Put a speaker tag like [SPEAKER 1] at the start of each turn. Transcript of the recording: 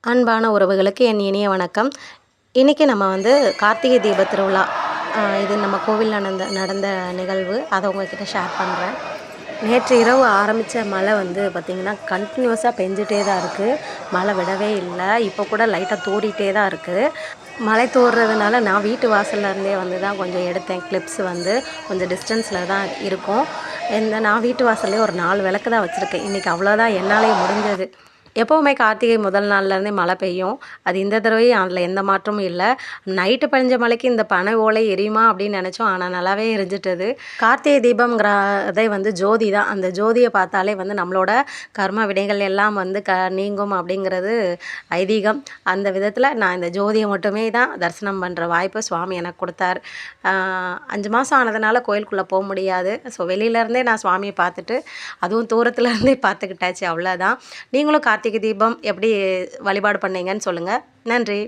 [SPEAKER 1] அன்பான உறவுகளுக்கு என் இனிய வணக்கம். இன்றைக்கி நம்ம வந்து கார்த்திகை தீப திருவிழா இது நம்ம கோவிலில் நடந்த நிகழ்வு. அதை உங்கள்கிட்ட ஷேர் பண்ணுறேன். நேற்று இரவு ஆரம்பித்த மழை வந்து பார்த்திங்கன்னா கண்டினியூஸாக பெஞ்சிட்டே தான் இருக்குது. மழை விடவே இல்லை. இப்போ கூட லைட்டாக தூறிட்டே தான் இருக்குது. மழை தூறுறதுனால நான் வீட்டு வாசல்ல இருந்தே வந்து தான் கொஞ்சம் எடுத்தேன். கிளிப்ஸ் வந்து கொஞ்சம் டிஸ்டன்ஸில் தான் இருக்கும். நான் வீட்டு வாசல்லே ஒரு 4 விளக்கு தான் வச்சுருக்கேன். இன்றைக்கி அவ்வளோதான் என்னாலே முடிஞ்சது. எப்போவுமே கார்த்திகை முதல் நாள்லேருந்தே மழை பெய்யும். அது இந்த தடவையும் அதில் எந்த மாற்றமும் இல்லை. நைட்டு பெஞ்ச மழைக்கு இந்த பனை ஓலை எரியுமா அப்படின்னு நினச்சோம். ஆனால் நல்லாவே எரிஞ்சிட்டது. கார்த்திகை தீபம்ங்கிறதே வந்து ஜோதி தான். அந்த ஜோதியை பார்த்தாலே வந்து நம்மளோட கர்ம வினைகள் எல்லாம் வந்து நீங்கும் அப்படிங்கிறது ஐதீகம். அந்த விதத்தில் நான் இந்த ஜோதியை மட்டுமே தான் தரிசனம் பண்ணுற வாய்ப்பு சுவாமி எனக்கு கொடுத்தாரு. 5 மாதம் ஆனதுனால கோயிலுக்குள்ளே போக முடியாது. ஸோ வெளியிலேருந்தே நான் சுவாமியை பார்த்துட்டு அதுவும் தூரத்துலேருந்தே பார்த்துக்கிட்டாச்சு. அவ்வளோதான். நீங்களும் கார்த்திகை தீபம் எப்படி வழிபாடு பண்ணீங்கன்னு சொல்லுங்கள். நன்றி.